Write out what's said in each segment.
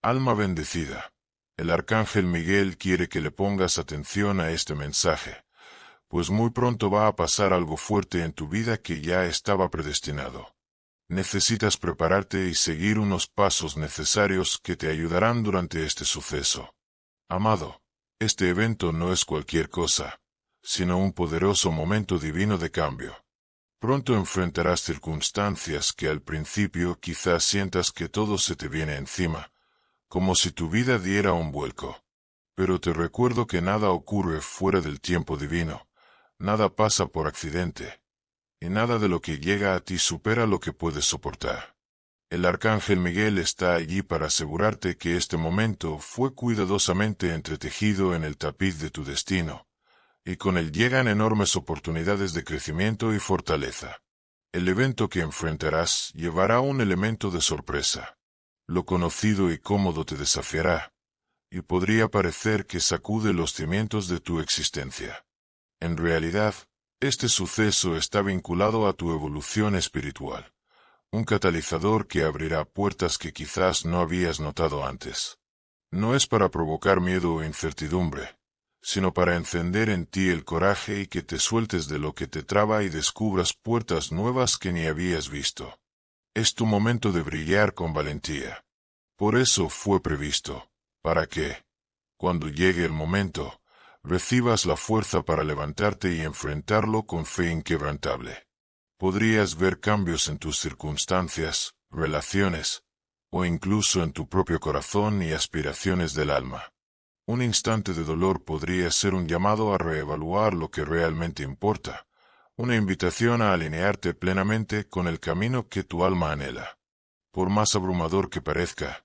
Alma bendecida, el arcángel Miguel quiere que le pongas atención a este mensaje, pues muy pronto va a pasar algo fuerte en tu vida que ya estaba predestinado. Necesitas prepararte y seguir unos pasos necesarios que te ayudarán durante este suceso. Amado, este evento no es cualquier cosa, sino un poderoso momento divino de cambio. Pronto enfrentarás circunstancias que al principio quizás sientas que todo se te viene encima, como si tu vida diera un vuelco. Pero te recuerdo que nada ocurre fuera del tiempo divino, nada pasa por accidente, y nada de lo que llega a ti supera lo que puedes soportar. El arcángel Miguel está allí para asegurarte que este momento fue cuidadosamente entretejido en el tapiz de tu destino, y con él llegan enormes oportunidades de crecimiento y fortaleza. El evento que enfrentarás llevará un elemento de sorpresa. Lo conocido y cómodo te desafiará, y podría parecer que sacude los cimientos de tu existencia. En realidad, este suceso está vinculado a tu evolución espiritual, un catalizador que abrirá puertas que quizás no habías notado antes. No es para provocar miedo o incertidumbre, sino para encender en ti el coraje y que te sueltes de lo que te traba y descubras puertas nuevas que ni habías visto. Es tu momento de brillar con valentía. Por eso fue previsto, para que, cuando llegue el momento, recibas la fuerza para levantarte y enfrentarlo con fe inquebrantable. Podrías ver cambios en tus circunstancias, relaciones, o incluso en tu propio corazón y aspiraciones del alma. Un instante de dolor podría ser un llamado a reevaluar lo que realmente importa, una invitación a alinearte plenamente con el camino que tu alma anhela. Por más abrumador que parezca,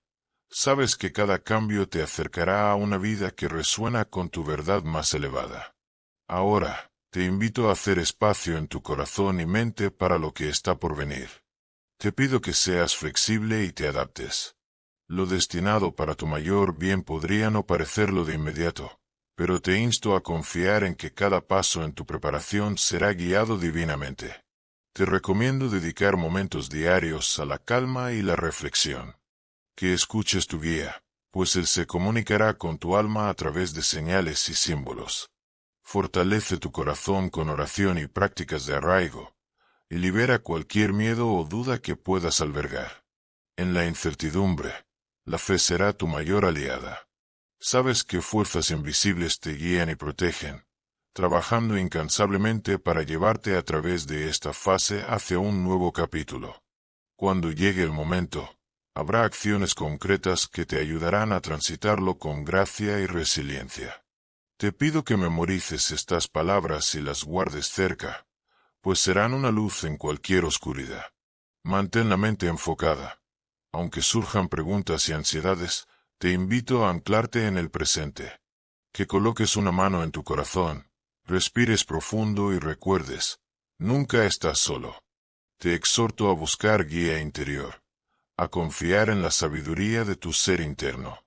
sabes que cada cambio te acercará a una vida que resuena con tu verdad más elevada. Ahora, te invito a hacer espacio en tu corazón y mente para lo que está por venir. Te pido que seas flexible y te adaptes. Lo destinado para tu mayor bien podría no parecerlo de inmediato, pero te insto a confiar en que cada paso en tu preparación será guiado divinamente. Te recomiendo dedicar momentos diarios a la calma y la reflexión. Que escuches tu guía, pues él se comunicará con tu alma a través de señales y símbolos. Fortalece tu corazón con oración y prácticas de arraigo, y libera cualquier miedo o duda que puedas albergar. En la incertidumbre, la fe será tu mayor aliada. Sabes que fuerzas invisibles te guían y protegen, trabajando incansablemente para llevarte a través de esta fase hacia un nuevo capítulo. Cuando llegue el momento, habrá acciones concretas que te ayudarán a transitarlo con gracia y resiliencia. Te pido que memorices estas palabras y las guardes cerca, pues serán una luz en cualquier oscuridad. Mantén la mente enfocada. Aunque surjan preguntas y ansiedades, te invito a anclarte en el presente. Que coloques una mano en tu corazón, respires profundo y recuerdes, nunca estás solo. Te exhorto a buscar guía interior, a confiar en la sabiduría de tu ser interno.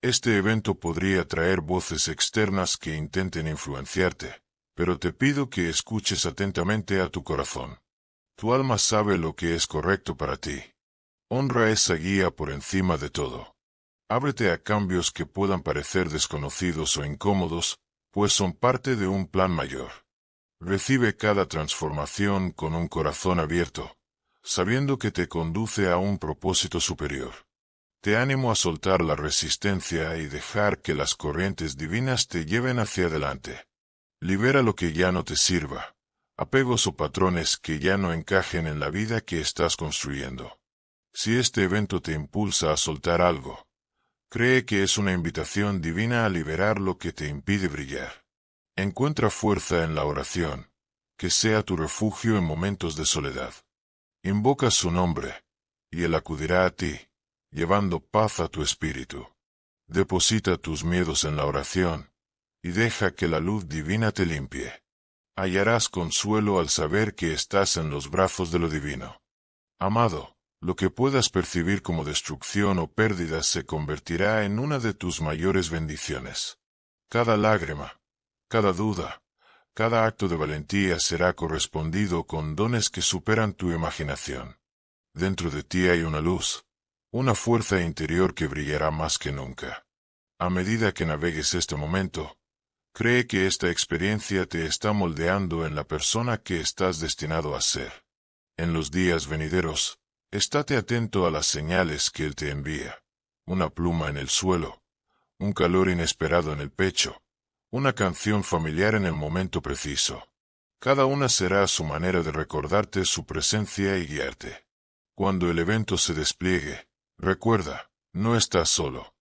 Este evento podría traer voces externas que intenten influenciarte, pero te pido que escuches atentamente a tu corazón. Tu alma sabe lo que es correcto para ti. Honra esa guía por encima de todo. Ábrete a cambios que puedan parecer desconocidos o incómodos, pues son parte de un plan mayor. Recibe cada transformación con un corazón abierto, sabiendo que te conduce a un propósito superior. Te animo a soltar la resistencia y dejar que las corrientes divinas te lleven hacia adelante. Libera lo que ya no te sirva, apegos o patrones que ya no encajen en la vida que estás construyendo. Si este evento te impulsa a soltar algo, cree que es una invitación divina a liberar lo que te impide brillar. Encuentra fuerza en la oración, que sea tu refugio en momentos de soledad. Invoca su nombre, y él acudirá a ti, llevando paz a tu espíritu. Deposita tus miedos en la oración, y deja que la luz divina te limpie. Hallarás consuelo al saber que estás en los brazos de lo divino. Amado, lo que puedas percibir como destrucción o pérdida se convertirá en una de tus mayores bendiciones. Cada lágrima, cada duda, cada acto de valentía será correspondido con dones que superan tu imaginación. Dentro de ti hay una luz, una fuerza interior que brillará más que nunca. A medida que navegues este momento, cree que esta experiencia te está moldeando en la persona que estás destinado a ser. En los días venideros, estate atento a las señales que Él te envía. Una pluma en el suelo, un calor inesperado en el pecho, una canción familiar en el momento preciso. Cada una será su manera de recordarte su presencia y guiarte. Cuando el evento se despliegue, recuerda, no estás solo.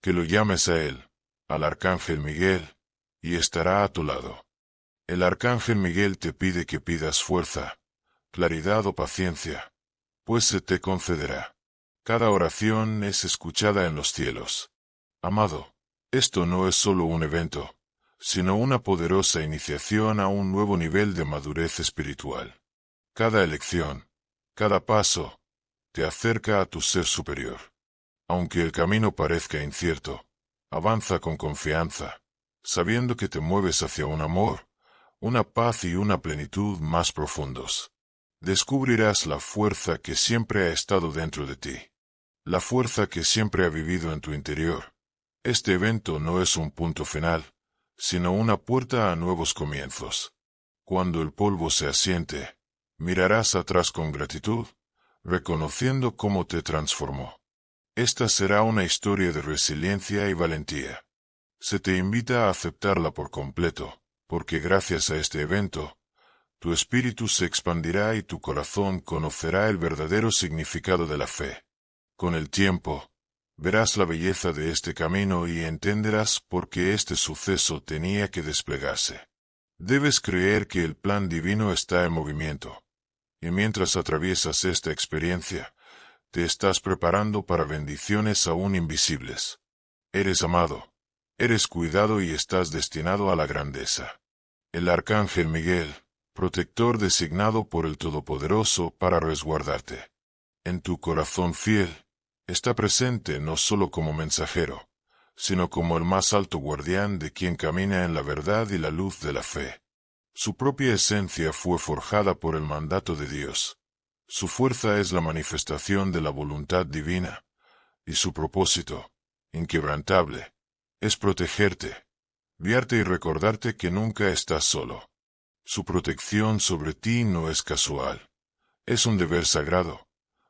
Que lo llames a Él, al Arcángel Miguel, y estará a tu lado. El Arcángel Miguel te pide que pidas fuerza, claridad o paciencia, pues se te concederá. Cada oración es escuchada en los cielos. Amado, esto no es solo un evento, sino una poderosa iniciación a un nuevo nivel de madurez espiritual. Cada elección, cada paso, te acerca a tu ser superior. Aunque el camino parezca incierto, avanza con confianza, sabiendo que te mueves hacia un amor, una paz y una plenitud más profundos. Descubrirás la fuerza que siempre ha estado dentro de ti, la fuerza que siempre ha vivido en tu interior. Este evento no es un punto final, sino una puerta a nuevos comienzos. Cuando el polvo se asiente, mirarás atrás con gratitud, reconociendo cómo te transformó. Esta será una historia de resiliencia y valentía. Se te invita a aceptarla por completo, porque gracias a este evento, tu espíritu se expandirá y tu corazón conocerá el verdadero significado de la fe. Con el tiempo, verás la belleza de este camino y entenderás por qué este suceso tenía que desplegarse. Debes creer que el plan divino está en movimiento, y mientras atraviesas esta experiencia, te estás preparando para bendiciones aún invisibles. Eres amado, eres cuidado y estás destinado a la grandeza. El Arcángel Miguel, protector designado por el Todopoderoso para resguardarte. En tu corazón fiel, está presente no solo como mensajero, sino como el más alto guardián de quien camina en la verdad y la luz de la fe. Su propia esencia fue forjada por el mandato de Dios. Su fuerza es la manifestación de la voluntad divina, y su propósito, inquebrantable, es protegerte, guiarte y recordarte que nunca estás solo. Su protección sobre ti no es casual, es un deber sagrado,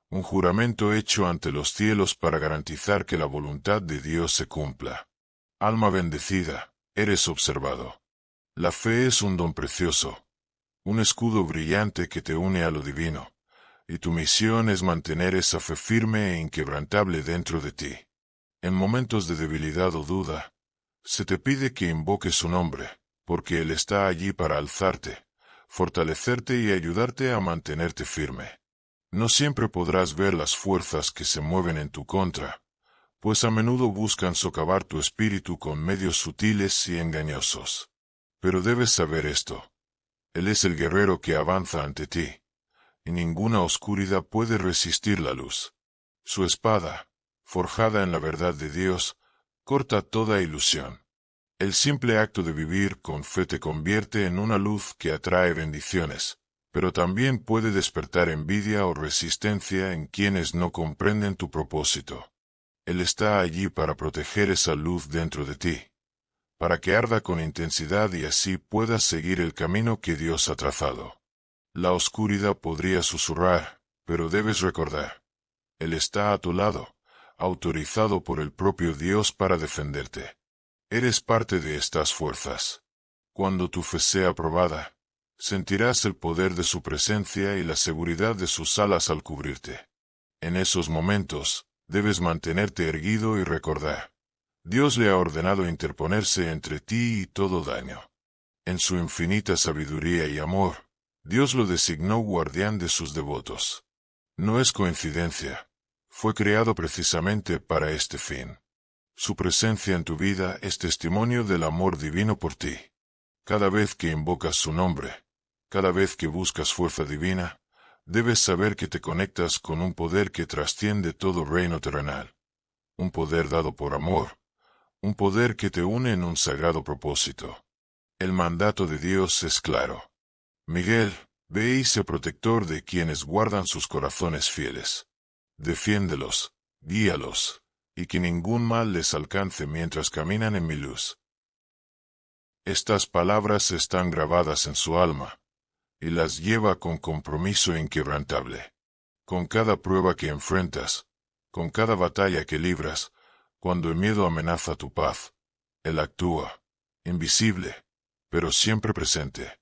un juramento hecho ante los cielos para garantizar que la voluntad de Dios se cumpla. Alma bendecida, eres observado. La fe es un don precioso, un escudo brillante que te une a lo divino, y tu misión es mantener esa fe firme e inquebrantable dentro de ti. En momentos de debilidad o duda, se te pide que invoques su nombre, porque Él está allí para alzarte, fortalecerte y ayudarte a mantenerte firme. No siempre podrás ver las fuerzas que se mueven en tu contra, pues a menudo buscan socavar tu espíritu con medios sutiles y engañosos. Pero debes saber esto. Él es el guerrero que avanza ante ti, y ninguna oscuridad puede resistir la luz. Su espada, forjada en la verdad de Dios, corta toda ilusión. El simple acto de vivir con fe te convierte en una luz que atrae bendiciones, pero también puede despertar envidia o resistencia en quienes no comprenden tu propósito. Él está allí para proteger esa luz dentro de ti, para que arda con intensidad y así puedas seguir el camino que Dios ha trazado. La oscuridad podría susurrar, pero debes recordar, Él está a tu lado, autorizado por el propio Dios para defenderte. Eres parte de estas fuerzas. Cuando tu fe sea probada, sentirás el poder de su presencia y la seguridad de sus alas al cubrirte. En esos momentos, debes mantenerte erguido y recordar. Dios le ha ordenado interponerse entre ti y todo daño. En su infinita sabiduría y amor, Dios lo designó guardián de sus devotos. No es coincidencia. Fue creado precisamente para este fin. Su presencia en tu vida es testimonio del amor divino por ti. Cada vez que invocas su nombre, cada vez que buscas fuerza divina, debes saber que te conectas con un poder que trasciende todo reino terrenal. Un poder dado por amor. Un poder que te une en un sagrado propósito. El mandato de Dios es claro. Miguel, ve y sé protector de quienes guardan sus corazones fieles. Defiéndelos, Guíalos, y que ningún mal les alcance mientras caminan en mi luz. Estas palabras están grabadas en su alma, y las lleva con compromiso inquebrantable. Con cada prueba que enfrentas, con cada batalla que libras, cuando el miedo amenaza tu paz, Él actúa, invisible, pero siempre presente.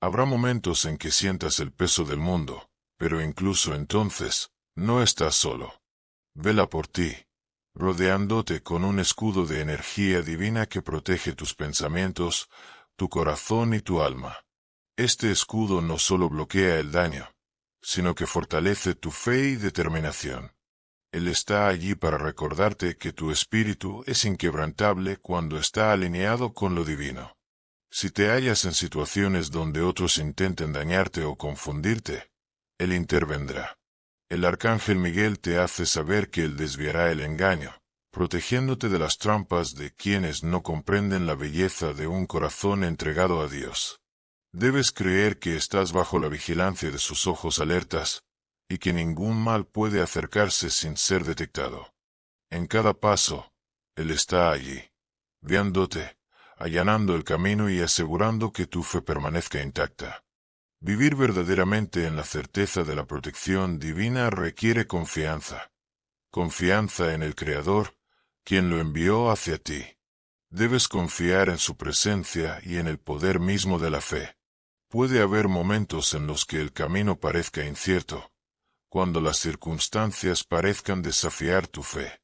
Habrá momentos en que sientas el peso del mundo, pero incluso entonces, no estás solo. Vela por ti, rodeándote con un escudo de energía divina que protege tus pensamientos, tu corazón y tu alma. Este escudo no solo bloquea el daño, sino que fortalece tu fe y determinación. Él está allí para recordarte que tu espíritu es inquebrantable cuando está alineado con lo divino. Si te hallas en situaciones donde otros intenten dañarte o confundirte, Él intervendrá. El arcángel Miguel te hace saber que Él desviará el engaño, protegiéndote de las trampas de quienes no comprenden la belleza de un corazón entregado a Dios. Debes creer que estás bajo la vigilancia de sus ojos alertas, y que ningún mal puede acercarse sin ser detectado. En cada paso, Él está allí, guiándote, allanando el camino y asegurando que tu fe permanezca intacta. Vivir verdaderamente en la certeza de la protección divina requiere confianza. Confianza en el Creador, quien lo envió hacia ti. Debes confiar en su presencia y en el poder mismo de la fe. Puede haber momentos en los que el camino parezca incierto, cuando las circunstancias parezcan desafiar tu fe.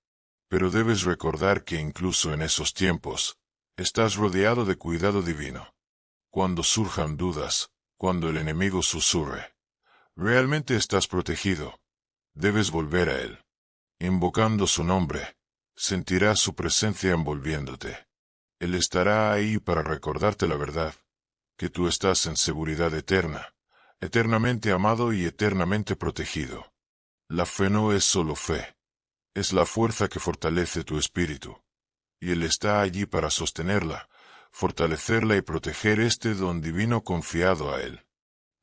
Pero debes recordar que incluso en esos tiempos, estás rodeado de cuidado divino. Cuando surjan dudas, cuando el enemigo susurre, realmente estás protegido. Debes volver a Él. Invocando su nombre, sentirás su presencia envolviéndote. Él estará ahí para recordarte la verdad, que tú estás en seguridad eterna, eternamente amado y eternamente protegido. La fe no es solo fe, es la fuerza que fortalece tu espíritu, y Él está allí para sostenerla, fortalecerla y proteger este don divino confiado a Él.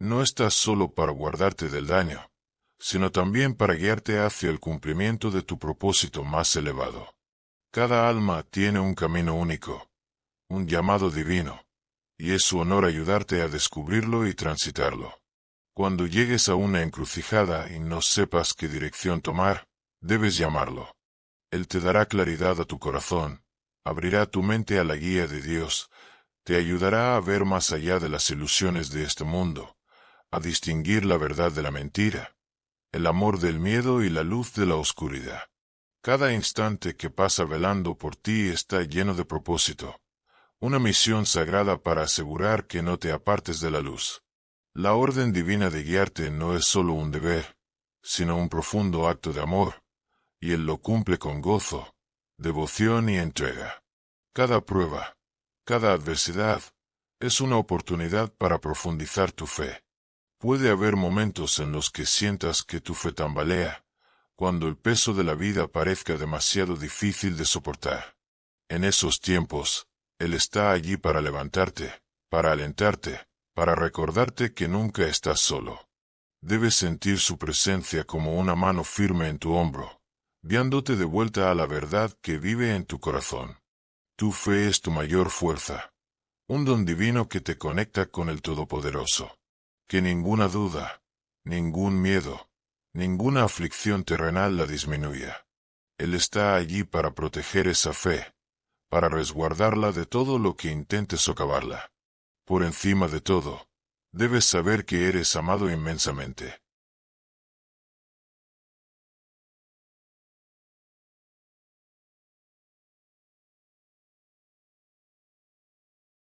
No estás solo para guardarte del daño, sino también para guiarte hacia el cumplimiento de tu propósito más elevado. Cada alma tiene un camino único, un llamado divino, y es su honor ayudarte a descubrirlo y transitarlo. Cuando llegues a una encrucijada y no sepas qué dirección tomar, debes llamarlo. Él te dará claridad a tu corazón, abrirá tu mente a la guía de Dios, te ayudará a ver más allá de las ilusiones de este mundo, a distinguir la verdad de la mentira, el amor del miedo y la luz de la oscuridad. Cada instante que pasa velando por ti está lleno de propósito, una misión sagrada para asegurar que no te apartes de la luz. La orden divina de guiarte no es solo un deber, sino un profundo acto de amor, y Él lo cumple con gozo, devoción y entrega. Cada prueba, cada adversidad, es una oportunidad para profundizar tu fe. Puede haber momentos en los que sientas que tu fe tambalea, cuando el peso de la vida parezca demasiado difícil de soportar. En esos tiempos, Él está allí para levantarte, para alentarte, para recordarte que nunca estás solo. Debes sentir su presencia como una mano firme en tu hombro, guiándote de vuelta a la verdad que vive en tu corazón. Tu fe es tu mayor fuerza, un don divino que te conecta con el Todopoderoso. Que ninguna duda, ningún miedo, ninguna aflicción terrenal la disminuya. Él está allí para proteger esa fe, para resguardarla de todo lo que intente socavarla. Por encima de todo, debes saber que eres amado inmensamente.